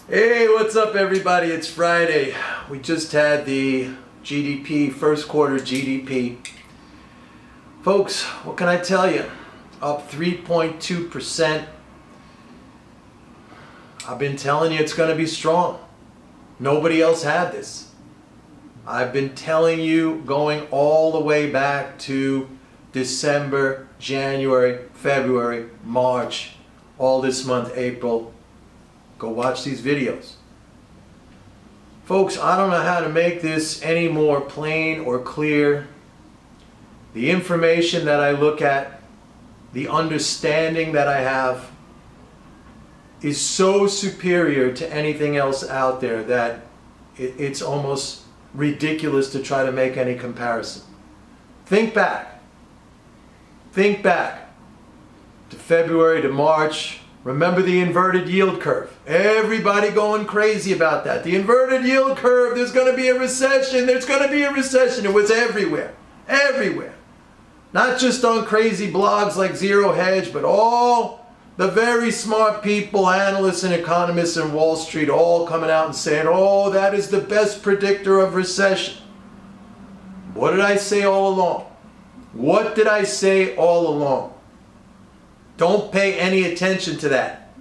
Hey, what's up everybody? It's Friday. We just had the GDP, first quarter GDP. Folks, what can I tell you? Up 3.2%. I've been telling you it's going to be strong. Nobody else had this. I've been telling you going all the way back to December, January, February, March, all this month, April. Go watch these videos. Folks, I don't know how to make this any more plain or clear. The information that I look at, the understanding that I have is so superior to anything else out there that it's almost ridiculous to try to make any comparison. Think back. Think back to February to March. Remember the inverted yield curve. Everybody going crazy about that. The inverted yield curve, there's going to be a recession. There's going to be a recession. It was everywhere. Everywhere. Not just on crazy blogs like Zero Hedge, but all the very smart people, analysts and economists in Wall Street, all coming out and saying, oh, that is the best predictor of recession. What did I say all along? What did I say all along? Don't pay any attention to that.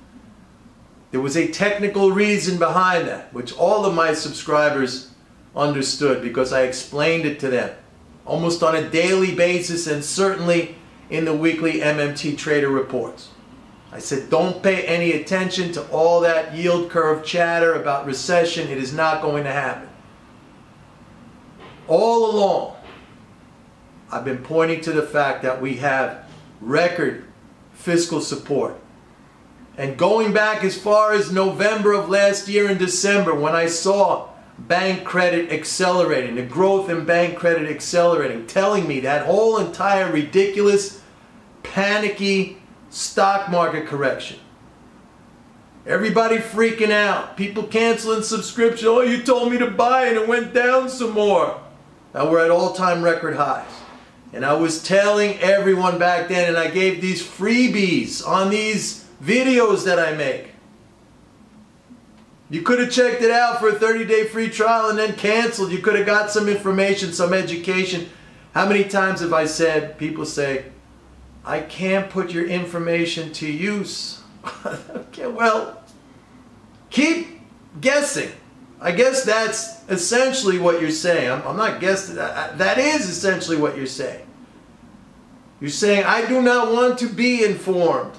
There was a technical reason behind that, which all of my subscribers understood because I explained it to them almost on a daily basis and certainly in the weekly MMT Trader reports. I said, don't pay any attention to all that yield curve chatter about recession. It is not going to happen. All along, I've been pointing to the fact that we have record fiscal support. And going back as far as November of last year and December, when I saw bank credit accelerating, the growth in bank credit accelerating, telling me that whole entire ridiculous, panicky stock market correction. Everybody freaking out. People canceling subscription. Oh, you told me to buy and it went down some more. Now we're at all-time record highs. And I was telling everyone back then, and I gave these freebies on these videos that I make. You could have checked it out for a 30-day free trial and then canceled. You could have got some information, some education. How many times have I said, people say, I can't put your information to use. Okay, well, keep guessing. I guess that's essentially what you're saying. I'm not guessing. That is essentially what you're saying. You're saying, I do not want to be informed.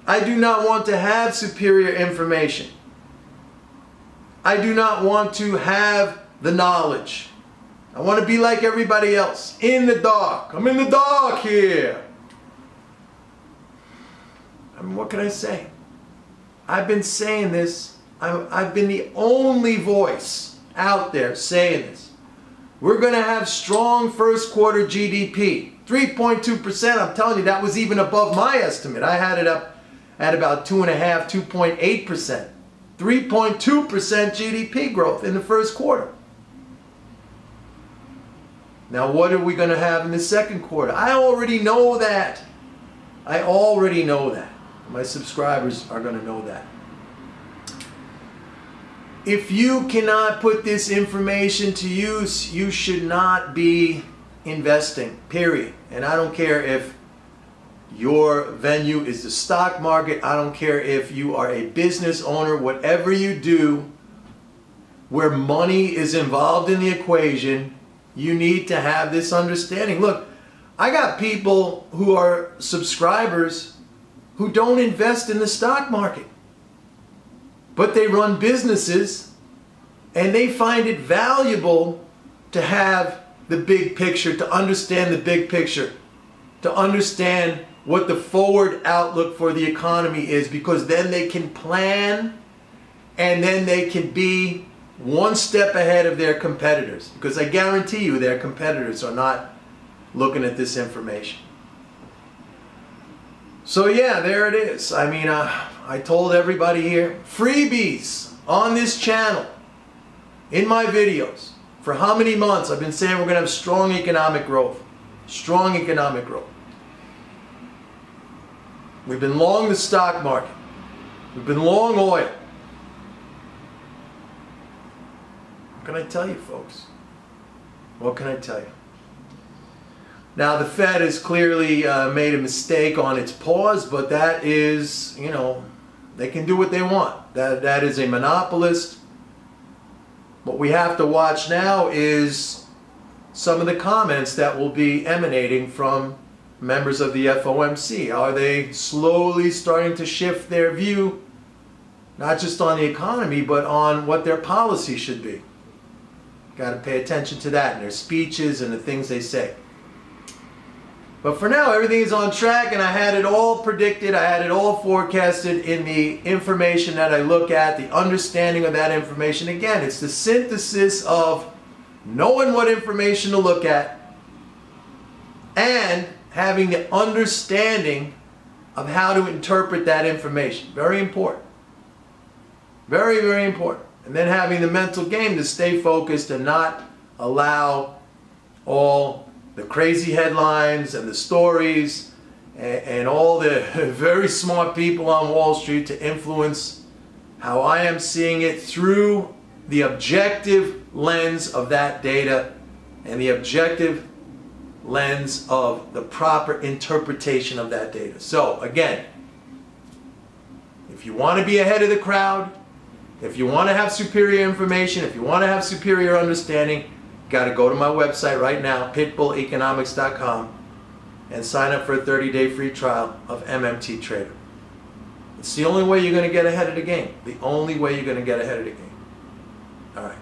I do not want to have superior information. I do not want to have the knowledge. I want to be like everybody else, in the dark. I'm in the dark here. I mean, what can I say? I've been saying this. I've been the only voice out there saying this. We're going to have strong first quarter GDP. 3.2%, I'm telling you, that was even above my estimate. I had it up at about 2.5%, 2.8%. 3.2% GDP growth in the first quarter. Now, what are we going to have in the second quarter? I already know that. I already know that. My subscribers are going to know that. If you cannot put this information to use, you should not be investing, period. And I don't care if your venue is the stock market. I don't care if you are a business owner. Whatever you do, where money is involved in the equation, you need to have this understanding. Look, I got people who are subscribers who don't invest in the stock market. But they run businesses and they find it valuable to have the big picture, to understand the big picture, to understand what the forward outlook for the economy is, because then they can plan and then they can be one step ahead of their competitors. Because I guarantee you their competitors are not looking at this information. So yeah, there it is. I mean, I told everybody here, freebies on this channel, in my videos. For how many months I've been saying we're going to have strong economic growth. Strong economic growth. We've been long the stock market. We've been long oil. What can I tell you, folks? What can I tell you? Now, the Fed has clearly made a mistake on its pause, but that is, you know, they can do what they want. That is a monopolist. What we have to watch now is some of the comments that will be emanating from members of the FOMC. Are they slowly starting to shift their view, not just on the economy, but on what their policy should be? Got to pay attention to that in their speeches and the things they say. But for now, everything is on track, and I had it all predicted, I had it all forecasted in the information that I look at, the understanding of that information. Again, it's the synthesis of knowing what information to look at and having the understanding of how to interpret that information. Very important. Very, very important. And then having the mental game to stay focused and not allow all the crazy headlines and the stories and all the very smart people on Wall Street to influence how I am seeing it through the objective lens of that data and the objective lens of the proper interpretation of that data. So again, if you want to be ahead of the crowd, if you want to have superior information, if you want to have superior understanding, you got to go to my website right now, pitbulleconomics.com, and sign up for a 30-day free trial of MMT Trader. It's the only way you're going to get ahead of the game. The only way you're going to get ahead of the game. All right.